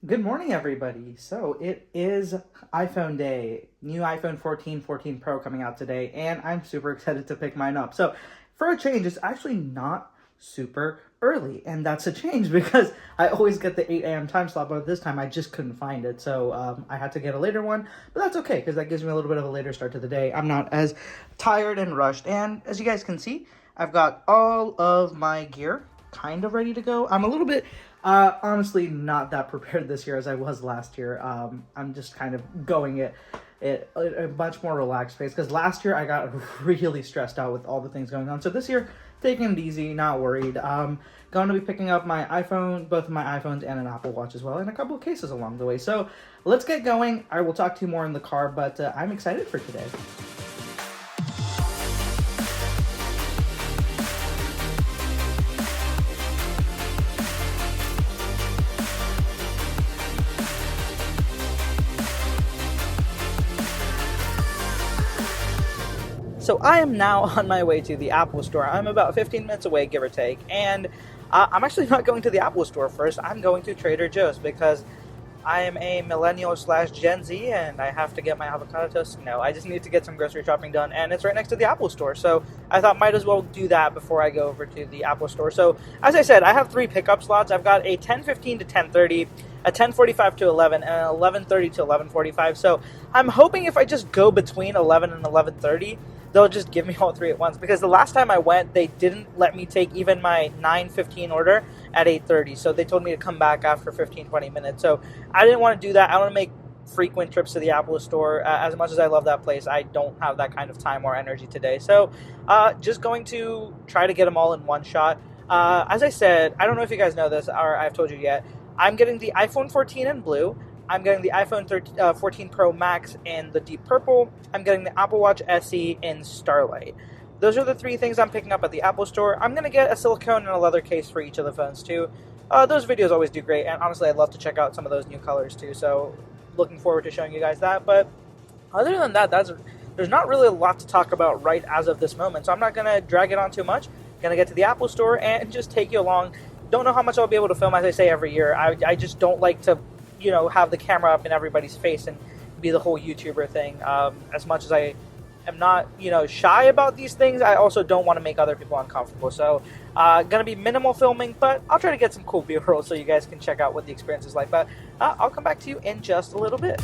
Good morning, everybody. So it is iPhone day. New iPhone 14, 14 Pro coming out today, and I'm super excited to pick mine up. So for a change, it's actually not super early, and that's a change because I always get the 8 a.m. time slot, but this time I just couldn't find it. So I had to get a later one, but that's okay because that gives me a little bit of a later start to the day. I'm not as tired and rushed, and as you guys can see, I've got all of my gear kind of ready to go. I'm a little bit honestly not that prepared this year as I was last year. I'm just kind of going it a much more relaxed pace because last year I got really stressed out with all the things going on. So this year, taking it easy, not worried. Going to be picking up my iPhone, both of my iPhones and an Apple Watch as well, and a couple of cases along the way. So let's get going. I will talk to you more in the car, but I'm excited for today. So I am now on my way to the Apple Store. I'm about 15 minutes away, give or take, and I'm actually not going to the Apple Store first. I'm going to Trader Joe's because I am a millennial slash Gen Z, and I have to get my avocado toast. No, I just need to get some grocery shopping done, and it's right next to the Apple Store. So I thought might as well do that before I go over to the Apple Store. So as I said, I have 3 pickup slots. I've got a 10:15 to 10:30, a 10:45 to 11, and an 11:30 to 11:45. So I'm hoping if I just go between 11 and 11:30, they'll just give me all 3 at once, because the last time I went, they didn't let me take even my 9:15 order at 8:30, so they told me to come back after 15-20 minutes. So I didn't want to do that. I want to make frequent trips to the Apple Store. As much as I love that place, I don't have that kind of time or energy today, so just going to try to get them all in one shot. As I said, I don't know if you guys know this or I've told you yet, I'm getting the iPhone 14 in blue. I'm getting the iPhone 14 Pro Max in the deep purple. I'm getting the Apple Watch SE in Starlight. Those are the 3 things I'm picking up at the Apple Store. I'm going to get a silicone and a leather case for each of the phones too. Those videos always do great, and honestly I'd love to check out some of those new colors too, so looking forward to showing you guys that. But other than that, there's not really a lot to talk about right as of this moment, so I'm not going to drag it on too much. Going to get to the Apple Store and just take you along. Don't know how much I'll be able to film, as I say every year. I just don't like to have the camera up in everybody's face and be the whole YouTuber thing. As much as I am not, shy about these things, I also don't want to make other people uncomfortable. So, gonna be minimal filming, but I'll try to get some cool B-roll so you guys can check out what the experience is like. But I'll come back to you in just a little bit.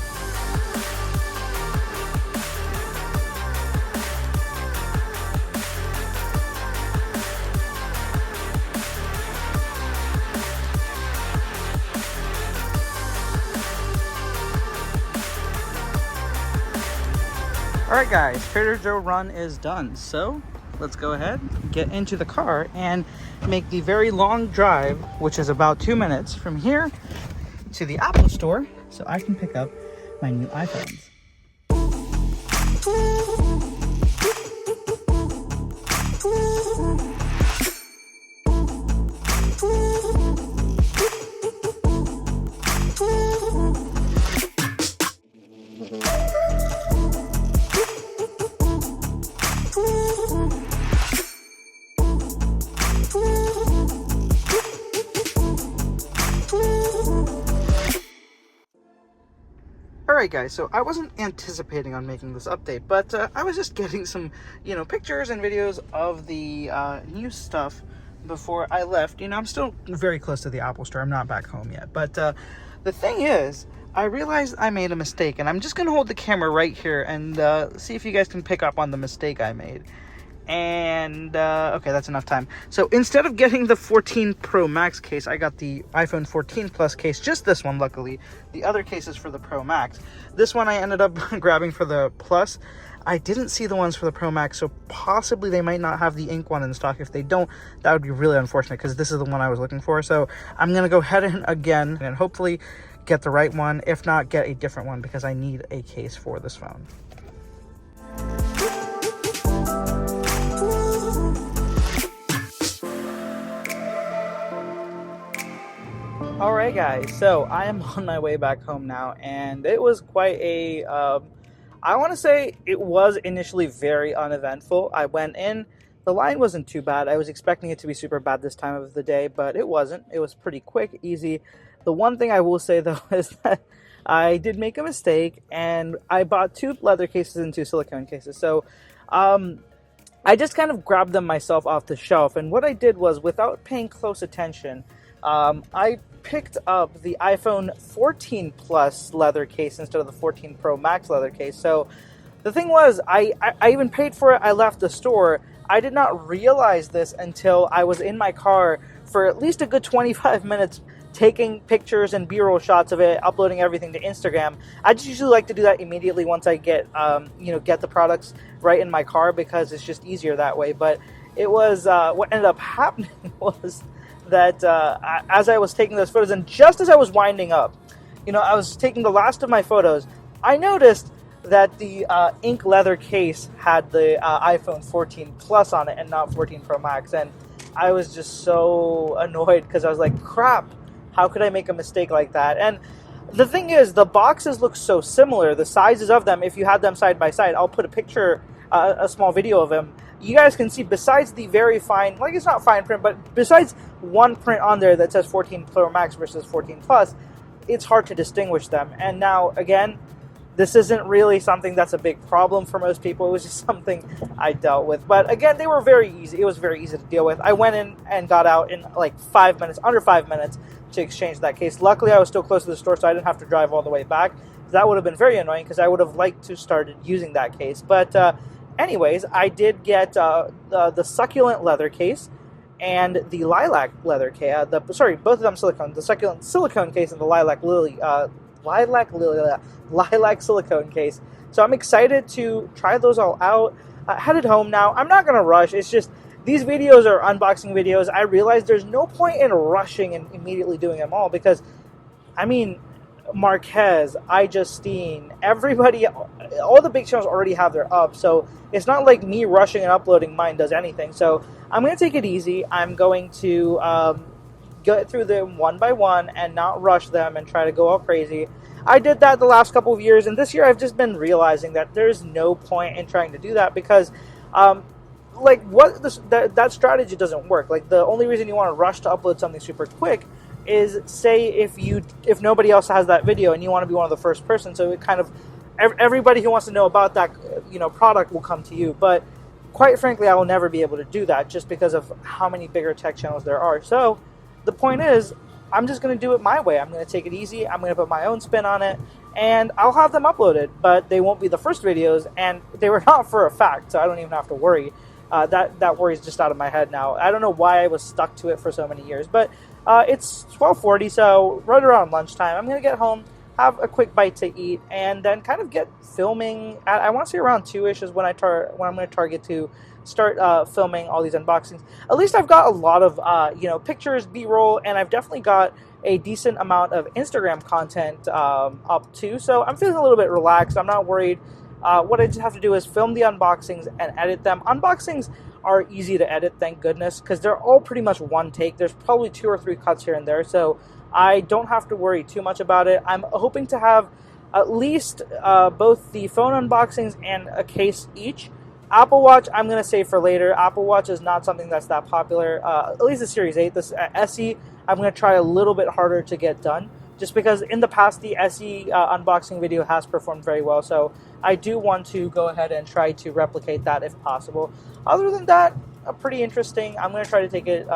Alright guys, Trader Joe run is done, so let's go ahead, get into the car, and make the very long drive, which is about 2 minutes, from here to the Apple Store so I can pick up my new iPhones. Alright guys, so I wasn't anticipating on making this update, but I was just getting some, pictures and videos of the new stuff before I left. I'm still very close to the Apple Store. I'm not back home yet, but the thing is, I realized I made a mistake, and I'm just going to hold the camera right here and see if you guys can pick up on the mistake I made. And okay, that's enough time. So instead of getting the 14 Pro Max case, I got the iPhone 14 Plus case, just this one luckily. The other case is for the Pro Max. This one I ended up grabbing for the Plus. I didn't see the ones for the Pro Max, so possibly they might not have the ink one in stock. If they don't, that would be really unfortunate because this is the one I was looking for. So I'm gonna go ahead and again and hopefully get the right one. If not, get a different one because I need a case for this phone. Alright guys, so I am on my way back home now, and it was quite a, I want to say it was initially very uneventful. I went in, the line wasn't too bad. I was expecting it to be super bad this time of the day, but it wasn't. It was pretty quick, easy. The one thing I will say though is that I did make a mistake, and I bought two leather cases and two silicone cases. So um, I just kind of grabbed them myself off the shelf, and what I did was, without paying close attention, I picked up the iPhone 14 Plus leather case instead of the 14 Pro Max leather case. So the thing was, I even paid for it. I left the store. I did not realize this until I was in my car for at least a good 25 minutes taking pictures and B-roll shots of it, uploading everything to Instagram. I just usually like to do that immediately once I get, get the products right in my car, because it's just easier that way. But it was, what ended up happening was that as I was taking those photos, and just as I was winding up, I was taking the last of my photos, I noticed that the ink leather case had the iPhone 14 Plus on it and not 14 Pro Max. And I was just so annoyed, because I was like, crap, how could I make a mistake like that? And the thing is, the boxes look so similar, the sizes of them, if you had them side by side. I'll put a picture, a small video of them. You guys can see, besides the very fine, like, it's not fine print, but besides one print on there that says 14 Pro Max versus 14 Plus, it's hard to distinguish them. And now, again, this isn't really something that's a big problem for most people. It was just something I dealt with. But again, they were very easy. It was very easy to deal with. I went in and got out in like 5 minutes, under 5 minutes, to exchange that case. Luckily, I was still close to the store, so I didn't have to drive all the way back. That would have been very annoying, because I would have liked to started using that case. But anyways, I did get the succulent leather case and the lilac leather case. Both of them silicone. The succulent silicone case and the lilac silicone case. So I'm excited to try those all out. Headed home now. I'm not going to rush. It's just, these videos are unboxing videos. I realize there's no point in rushing and immediately doing them all, because, I mean, Marquez, iJustine, everybody, all the big channels already have their up. So it's not like me rushing and uploading mine does anything. So I'm going to take it easy. I'm going to go through them one by one and not rush them and try to go all crazy. I did that the last couple of years, and this year I've just been realizing that there's no point in trying to do that, because that strategy doesn't work. Like, the only reason you want to rush to upload something super quick is, say if nobody else has that video and you want to be one of the first person, so it kind of, everybody who wants to know about that product will come to you. But quite frankly, I will never be able to do that, just because of how many bigger tech channels there are. So the point is, I'm just going to do it my way. I'm going to take it easy. I'm going to put my own spin on it, and I'll have them uploaded, but they won't be the first videos, and they were not for a fact, so I don't even have to worry. That worry's just out of my head now. I don't know why I was stuck to it for so many years, but it's 12:40, so right around lunchtime. I'm going to get home, have a quick bite to eat, and then kind of get filming. I want to say around 2-ish is when I'm going to target to start filming all these unboxings. At least I've got a lot of pictures, B-roll, and I've definitely got a decent amount of Instagram content up too. So I'm feeling a little bit relaxed. I'm not worried. What I just have to do is film the unboxings and edit them. Unboxings are easy to edit, thank goodness, because they're all pretty much one take. There's probably 2 or 3 cuts here and there, so I don't have to worry too much about it. I'm hoping to have at least both the phone unboxings and a case each. Apple Watch, I'm going to save for later. Apple Watch is not something that's that popular. At least the Series 8. This SE, I'm going to try a little bit harder to get done, just because in the past the SE unboxing video has performed very well. So I do want to go ahead and try to replicate that if possible. Other than that, pretty interesting. I'm going to try to take it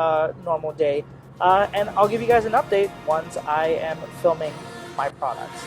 normal day. And I'll give you guys an update once I am filming my products.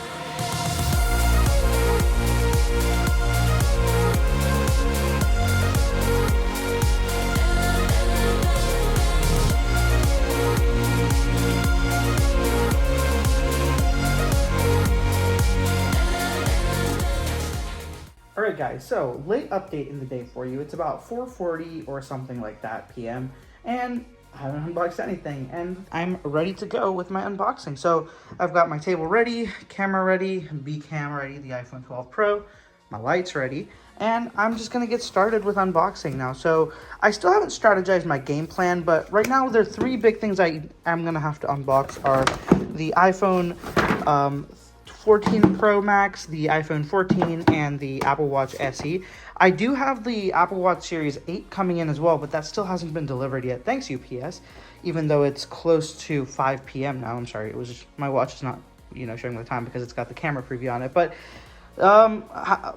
Alright guys, so late update in the day for you. It's about 4:40 or something like that p.m. and I haven't unboxed anything, and I'm ready to go with my unboxing. So I've got my table ready, camera ready, B-cam ready, the iPhone 12 Pro, my lights ready, and I'm just gonna get started with unboxing now. So I still haven't strategized my game plan, but right now there are 3 big things I am gonna have to unbox are the iPhone 14 Pro Max, the iPhone 14, and the Apple Watch SE. I do have the Apple Watch Series 8 coming in as well, but that still hasn't been delivered yet. Thanks, UPS. Even though it's close to 5 p.m. now. I'm sorry, it was just, my watch is not, showing the time because it's got the camera preview on it. But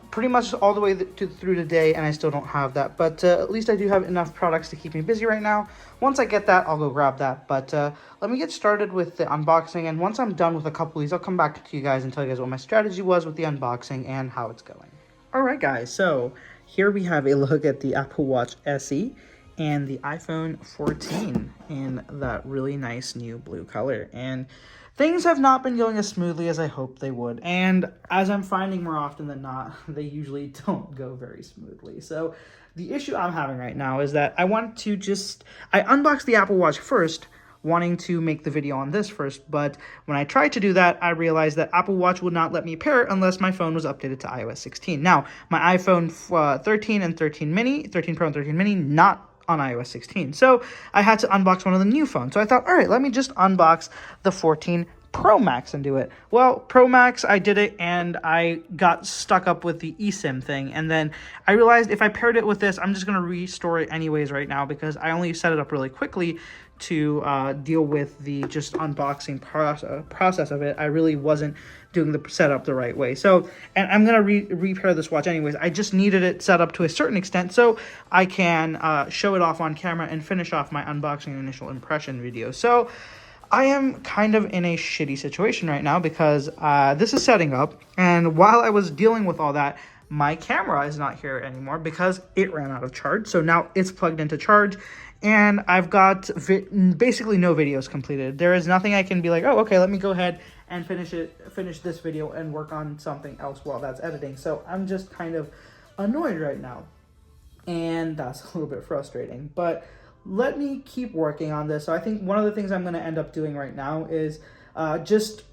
pretty much all the way through today, and I still don't have that. But at least I do have enough products to keep me busy right now. Once I get that, I'll go grab that. But let me get started with the unboxing, and once I'm done with a couple of these, I'll come back to you guys and tell you guys what my strategy was with the unboxing and how it's going. Alright guys, so here we have a look at the Apple Watch SE and the iPhone 14 in that really nice new blue color. And things have not been going as smoothly as I hoped they would. And as I'm finding more often than not, they usually don't go very smoothly. So the issue I'm having right now is that I unboxed the Apple Watch first, wanting to make the video on this first, but when I tried to do that, I realized that Apple Watch would not let me pair it unless my phone was updated to iOS 16. Now, my iPhone 13 and 13 Pro and 13 mini, not on iOS 16. So I had to unbox one of the new phones. So I thought, all right, let me just unbox the 14 Pro Max and do it. Well, Pro Max, I did it, and I got stuck up with the eSIM thing. And then I realized if I paired it with this, I'm just going to restore it anyways right now because I only set it up really quickly to deal with the just unboxing process of it. I really wasn't doing the setup the right way. So, and I'm going to repair this watch anyways. I just needed it set up to a certain extent so I can show it off on camera and finish off my unboxing and initial impression video. So I am kind of in a shitty situation right now because this is setting up, and while I was dealing with all that, my camera is not here anymore because it ran out of charge. So now it's plugged into charge, and I've got basically no videos completed. There is nothing I can be like, oh, okay, let me go ahead and finish this video and work on something else while that's editing. So I'm just kind of annoyed right now, and that's a little bit frustrating, but let me keep working on this. So I think one of the things I'm going to end up doing right now is just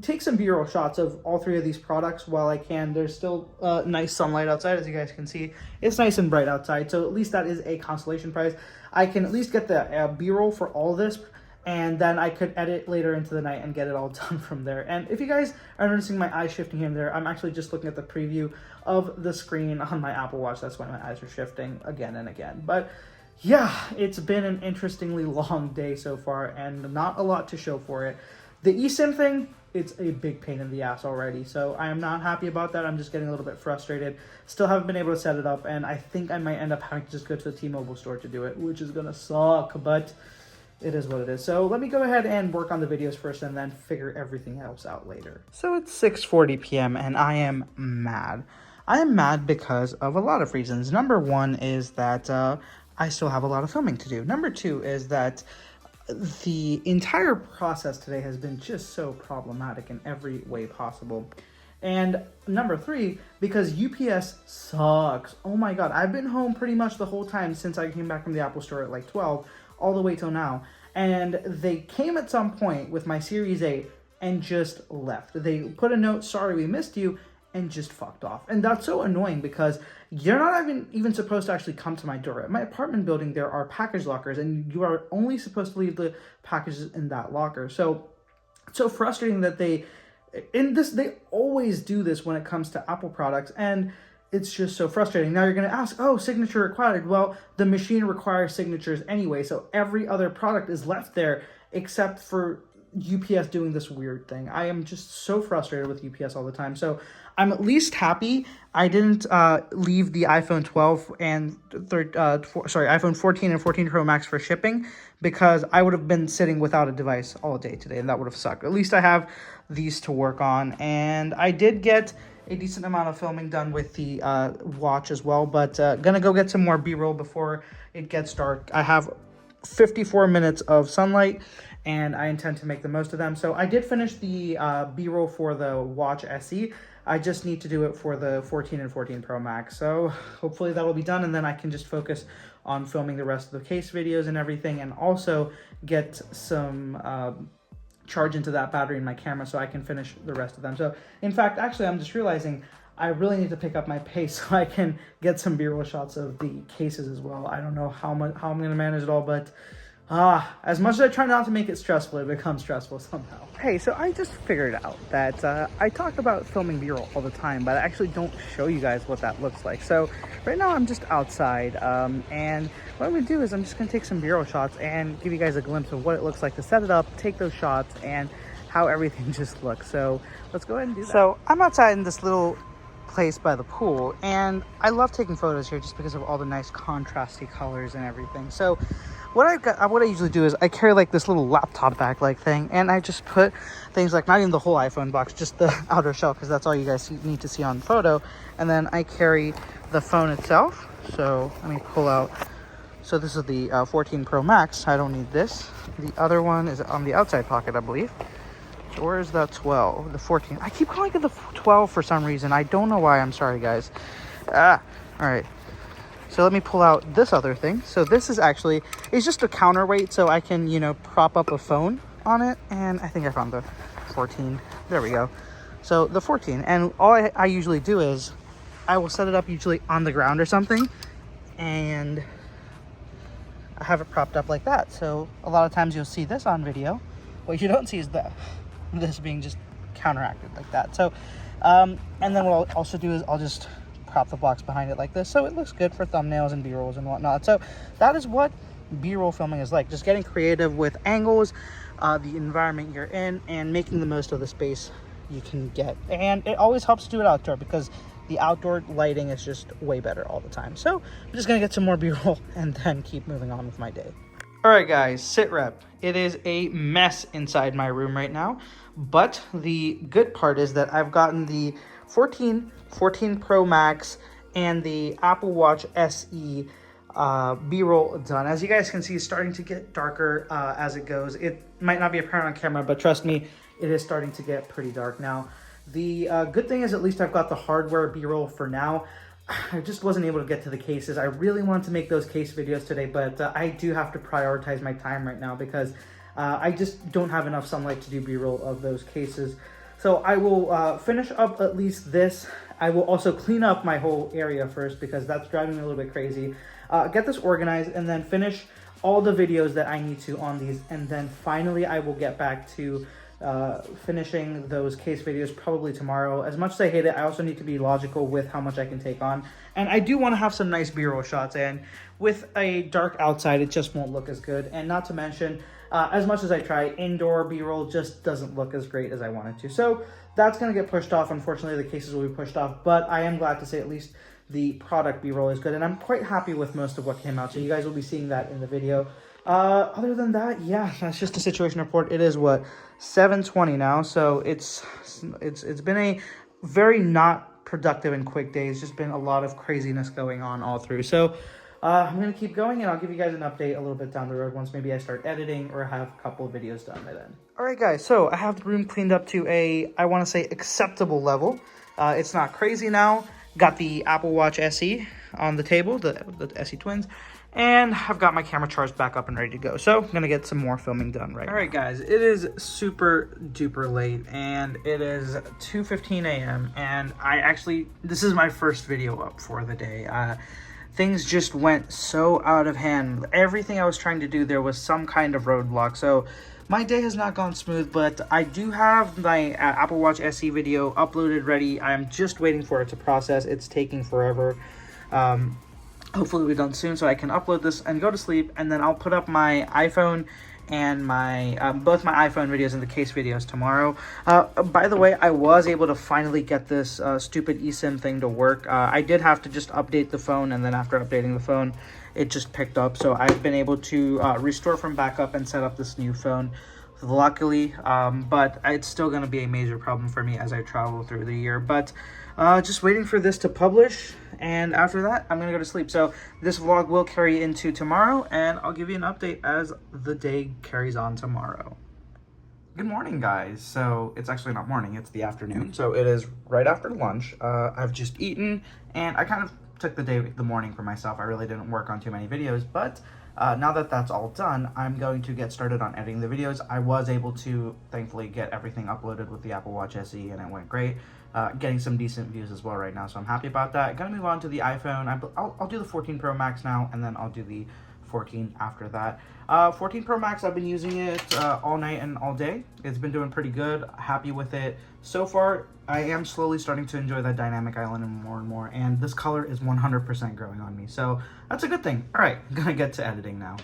take some B-roll shots of all three of these products while I can. There's still nice sunlight outside, as you guys can see. It's nice and bright outside, so at least that is a consolation prize. I can at least get the B-roll for all of this, and then I could edit later into the night and get it all done from there. And if you guys are noticing my eyes shifting here and there, I'm actually just looking at the preview of the screen on my Apple Watch. That's why my eyes are shifting again and again. But yeah, it's been an interestingly long day so far, and not a lot to show for it. The eSIM thing, it's a big pain in the ass already, so I am not happy about that. I'm just getting a little bit frustrated. Still haven't been able to set it up, and I think I might end up having to just go to the T-Mobile store to do it, which is gonna suck, but it is what it is. So let me go ahead and work on the videos first and then figure everything else out later. So it's 6:40 p.m. and I am mad. I am mad because of a lot of reasons. Number one is that I still have a lot of filming to do. Number two is that the entire process today has been just so problematic in every way possible. And number three, because UPS sucks. Oh my god, I've been home pretty much the whole time since I came back from the Apple store at like 12, all the way till now. And they came at some point with my Series 8 and just left. They put a note, sorry we missed you, and just fucked off. And that's so annoying because you're not even supposed to actually come to my door. At my apartment building, there are package lockers, and you are only supposed to leave the packages in that locker. So it's so frustrating that they always do this when it comes to Apple products, and it's just so frustrating. Now you're going to ask, oh, signature required. Well, the machine requires signatures anyway, so every other product is left there except for UPS doing this weird thing. I am just so frustrated with UPS all the time. So I'm at least happy I didn't leave the iPhone 12 and iPhone 14 and 14 Pro Max for shipping, because I would have been sitting without a device all day today, and that would have sucked. At least I have these to work on, and I did get a decent amount of filming done with the watch as well, but gonna go get some more B-roll before it gets dark. I have 54 minutes of sunlight, and I intend to make the most of them. So I did finish the B-roll for the Watch SE. I just need to do it for the 14 and 14 Pro Max. So hopefully that will be done, and then I can just focus on filming the rest of the case videos and everything, and also get some charge into that battery in my camera so I can finish the rest of them. So in fact, actually, I'm just realizing I really need to pick up my pace so I can get some B-roll shots of the cases as well. I don't know how I'm going to manage it all, but As much as I try not to make it stressful, it becomes stressful somehow. Hey, so I just figured out that I talk about filming B-roll all the time, but I actually don't show you guys what that looks like. So right now I'm just outside, and what I'm gonna do is I'm just gonna take some B-roll shots and give you guys a glimpse of what it looks like to set it up, take those shots, and how everything just looks. So let's go ahead and do that. So I'm outside in this little place by the pool, and I love taking photos here just because of all the nice contrasty colors and everything. So what I usually do is I carry like this little laptop bag like thing, and I just put things like, not even the whole iPhone box, just the outer shell, because that's all you guys need to see on the photo. And then I carry the phone itself. So let me pull out. So this is the 14 Pro Max. I don't need this. The other one is on the outside pocket, I believe. So where is the 12? The 14. I keep calling it the 12 for some reason. I don't know why. I'm sorry, guys. All right. So let me pull out this other thing. So this is actually, it's just a counterweight, so I can, you know, prop up a phone on it. And I think I found the 14. There we go. So the 14. And all I usually do is I will set it up usually on the ground or something, and I have it propped up like that. So a lot of times you'll see this on video. What you don't see is this being just counteracted like that. So, and then what I'll also do is I'll just prop the box behind it like this, so it looks good for thumbnails and b-rolls and whatnot. So that is what b-roll filming is like, just getting creative with angles, the environment you're in, and making the most of the space you can get. And it always helps to do it outdoor, because the outdoor lighting is just way better all the time. So I'm just gonna get some more b-roll and then keep moving on with my day. All right, guys, sit rep. It is a mess inside my room right now, but the good part is that I've gotten the 14 Pro Max and the Apple Watch SE B-roll done. As you guys can see, it's starting to get darker as it goes. It might not be apparent on camera, but trust me, it is starting to get pretty dark now. The good thing is at least I've got the hardware B-roll for now. I just wasn't able to get to the cases. I really wanted to make those case videos today, but I do have to prioritize my time right now, because I just don't have enough sunlight to do B-roll of those cases. So I will finish up at least this. I will also clean up my whole area first, because that's driving me a little bit crazy. Get this organized, and then finish all the videos that I need to on these. And then finally I will get back to finishing those case videos probably tomorrow. As much as I hate it, I also need to be logical with how much I can take on. And I do want to have some nice B-roll shots, and with a dark outside, it just won't look as good. And not to mention, as much as I try, indoor B-roll just doesn't look as great as I want it to. So that's going to get pushed off. Unfortunately, the cases will be pushed off, but I am glad to say at least the product B-roll is good, and I'm quite happy with most of what came out. So you guys will be seeing that in the video. Other than that, yeah, that's just a situation report. It is what, 7:20 now, so it's been a very not productive and quick day. It's just been a lot of craziness going on all through. So I'm gonna keep going, and I'll give you guys an update a little bit down the road once maybe I start editing or have a couple of videos done by then. All right, guys, so I have the room cleaned up to a, I want to say, acceptable level. It's not crazy now. Got the Apple Watch SE on the table, the SE Twins, and I've got my camera charged back up and ready to go. So I'm gonna get some more filming done right now. All right, guys, it is super duper late, and it is 2:15 a.m. and this is my first video up for the day. Things just went so out of hand. Everything I was trying to do, there was some kind of roadblock. So my day has not gone smooth, but I do have my Apple Watch SE video uploaded ready. I'm just waiting for it to process. It's taking forever. Hopefully we're done soon so I can upload this and go to sleep, and then I'll put up my iPhone and my both my iPhone videos and the case videos tomorrow. By the way, I was able to finally get this stupid eSIM thing to work. I did have to just update the phone, and then after updating the phone, it just picked up. So I've been able to restore from backup and set up this new phone, luckily. But it's still going to be a major problem for me as I travel through the year. But just waiting for this to publish, and after that I'm gonna go to sleep. So this vlog will carry into tomorrow, and I'll give you an update as the day carries on tomorrow. Good morning, guys. So it's actually not morning, it's the afternoon. So it is right after lunch. I've just eaten, and I kind of took the morning for myself. I really didn't work on too many videos, but now that that's all done, I'm going to get started on editing the videos. I was able to, thankfully, get everything uploaded with the Apple Watch SE, and it went great. Getting some decent views as well right now, so I'm happy about that. Gonna move on to the iPhone. I'll do the 14 Pro Max now, and then I'll do the 14 after that. 14 Pro Max, I've been using it all night and all day. It's been doing pretty good. Happy with it. So far, I am slowly starting to enjoy that dynamic island more and more, and this color is 100% growing on me, so that's a good thing. All right, I'm gonna get to editing now.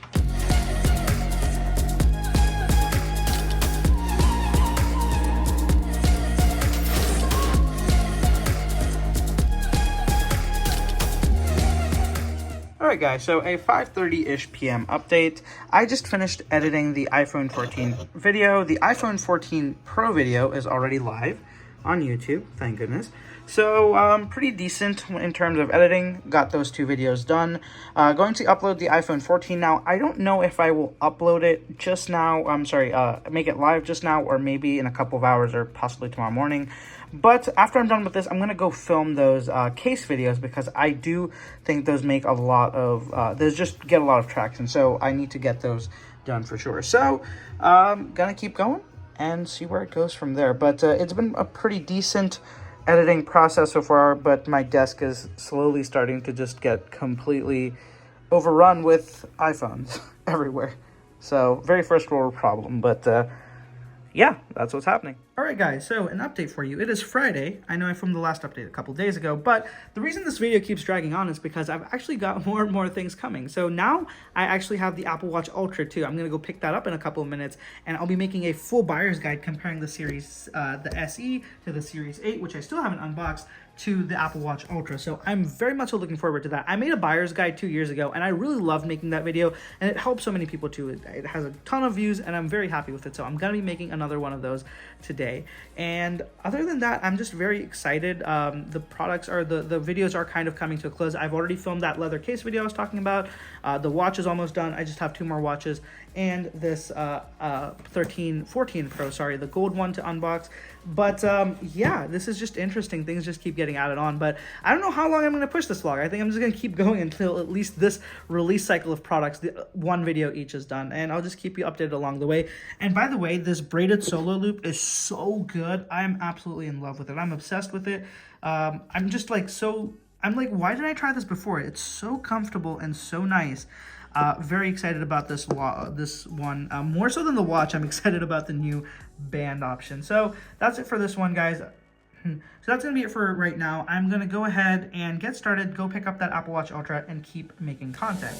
Alright guys, so a 5:30-ish p.m. update. I just finished editing the iPhone 14 video. The iPhone 14 Pro video is already live on YouTube, thank goodness. So pretty decent in terms of editing. Got those two videos done. Going to upload the iPhone 14 now. I don't know if I will upload it just now. Make it live just now, or maybe in a couple of hours, or possibly tomorrow morning. But after I'm done with this, I'm going to go film those case videos, because I do think those make a lot of, those just get a lot of traction. So I need to get those done for sure. So going to keep going and see where it goes from there. But it's been a pretty decent editing process so far, but my desk is slowly starting to just get completely overrun with iPhones everywhere. So very first world problem, but yeah, that's what's happening. All right, guys, so an update for you. It is Friday. I know I filmed the last update a couple days ago, but the reason this video keeps dragging on is because I've actually got more and more things coming. So now I actually have the Apple Watch Ultra 2. I'm going to go pick that up in a couple of minutes, and I'll be making a full buyer's guide comparing the Series, the SE to the Series 8, which I still haven't unboxed, to the Apple Watch Ultra. So I'm very much looking forward to that. I made a buyer's guide 2 years ago, and I really loved making that video, and it helped so many people too. It has a ton of views, and I'm very happy with it. So I'm going to be making another one of those today. And other than that, I'm just very excited. The products are, the videos are kind of coming to a close. I've already filmed that leather case video I was talking about. The watch is almost done. I just have 2 more watches, and this 14 Pro, sorry, the gold one to unbox. But yeah, this is just interesting. Things just keep getting added on, but I don't know how long I'm going to push this vlog. I think I'm just going to keep going until at least this release cycle of products, one video each is done, and I'll just keep you updated along the way. And by the way, this braided solo loop is so good. I'm absolutely in love with it. I'm obsessed with it. I'm just like, I'm like, why didn't I try this before? It's so comfortable and so nice. Very excited about this one. More so than the watch, I'm excited about the new band option. So that's it for this one, guys. So that's going to be it for right now. I'm going to go ahead and get started, go pick up that Apple Watch Ultra, and keep making content.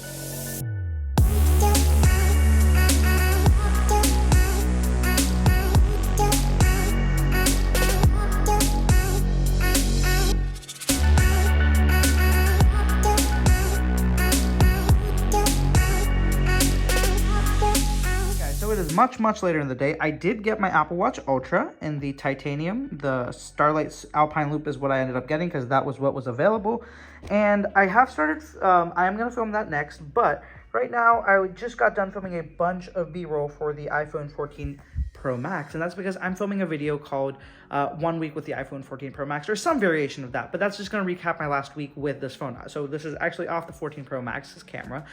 It is much later in the day. I did get my Apple Watch Ultra in the titanium. The Starlight Alpine Loop is what I ended up getting, because that was what was available. And I have started, I am going to film that next, but right now I just got done filming a bunch of B-roll for the iPhone 14 Pro Max, and that's because I'm filming a video called 1 week with the iPhone 14 Pro Max, or some variation of that, but that's just going to recap my last week with this phone. So this is actually off the 14 Pro Max's camera.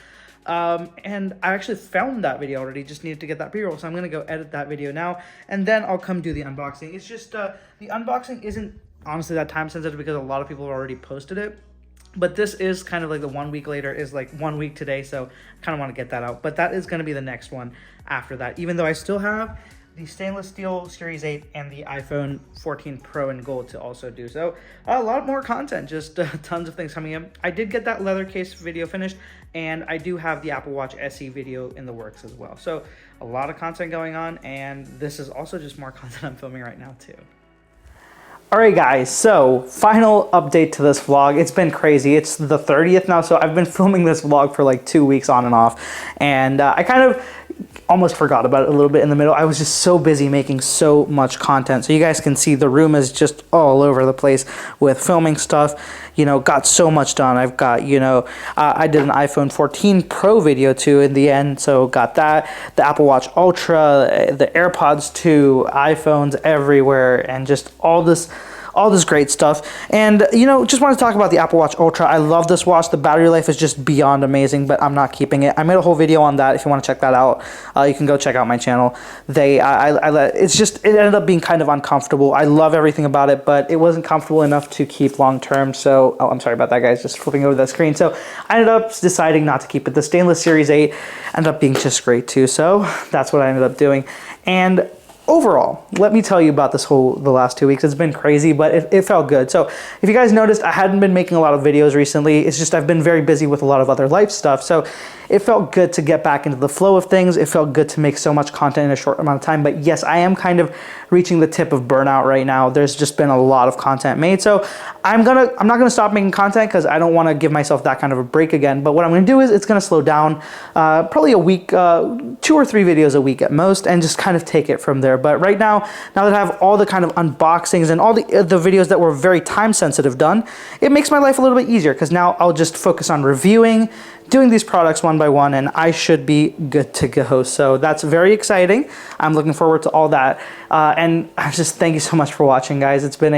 And I actually filmed that video already, just needed to get that B-roll, so I'm going to go edit that video now, and then I'll come do the unboxing. It's just, the unboxing isn't honestly that time sensitive, because a lot of people have already posted it, but this is kind of like the 1 week later is like 1 week today, so I kind of want to get that out, but that is going to be the next one after that, even though I still have the stainless steel Series 8 and the iPhone 14 Pro in gold to also do. So a lot more content, just tons of things coming in. I did get that leather case video finished, and I do have the Apple Watch SE video in the works as well. So a lot of content going on, and this is also just more content I'm filming right now too. Alright guys, so final update to this vlog. It's been crazy. It's the 30th now, so I've been filming this vlog for like 2 weeks on and off, and I kind of almost forgot about it a little bit in the middle. I was just so busy making so much content. So you guys can see the room is just all over the place with filming stuff. You know, got so much done. I've got, you know, I did an iPhone 14 Pro video too in the end, so got that. The Apple Watch Ultra, the AirPods 2, iPhones everywhere, and just all all this great stuff. And, you know, just want to talk about the Apple Watch Ultra. I love this watch. The battery life is just beyond amazing, but I'm not keeping it. I made a whole video on that. If you want to check that out, you can go check out my channel. It ended up being kind of uncomfortable. I love everything about it, but it wasn't comfortable enough to keep long term. So, oh, I'm sorry about that, guys, just flipping over the screen. So I ended up deciding not to keep it. The stainless Series 8 ended up being just great too. So that's what I ended up doing. And overall, let me tell you about the last 2 weeks. It's been crazy, but it felt good. So if you guys noticed, I hadn't been making a lot of videos recently. It's just I've been very busy with a lot of other life stuff. So it felt good to get back into the flow of things. It felt good to make so much content in a short amount of time. But yes, I am kind of reaching the tip of burnout right now. There's just been a lot of content made. So I'm not gonna stop making content because I don't want to give myself that kind of a break again. But what I'm gonna do is it's gonna slow down, probably a week, 2 or 3 videos a week at most, and just kind of take it from there. But right now that I have all the kind of unboxings and all the videos that were very time sensitive done, it makes my life a little bit easier because now I'll just focus on reviewing, doing these products one by one, and I should be good to go. So that's very exciting. I'm looking forward to all that. And I just thank you so much for watching, guys. It's been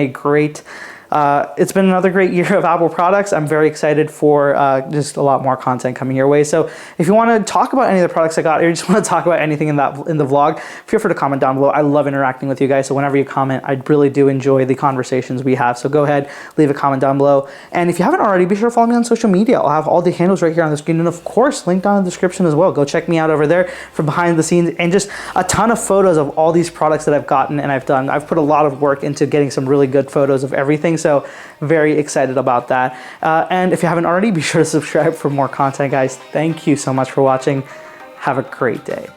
it's been another great year of Apple products. I'm very excited for just a lot more content coming your way. So if you want to talk about any of the products I got, or you just want to talk about anything in the vlog, feel free to comment down below. I love interacting with you guys. So whenever you comment, I really do enjoy the conversations we have. So go ahead, leave a comment down below. And if you haven't already, be sure to follow me on social media. I'll have all the handles right here on the screen, and of course, linked down in the description as well. Go check me out over there for behind the scenes and just a ton of photos of all these products that I've gotten and I've done. I've put a lot of work into getting some really good photos of everything. So very excited about that. And if you haven't already, be sure to subscribe for more content, guys. Thank you so much for watching. Have a great day.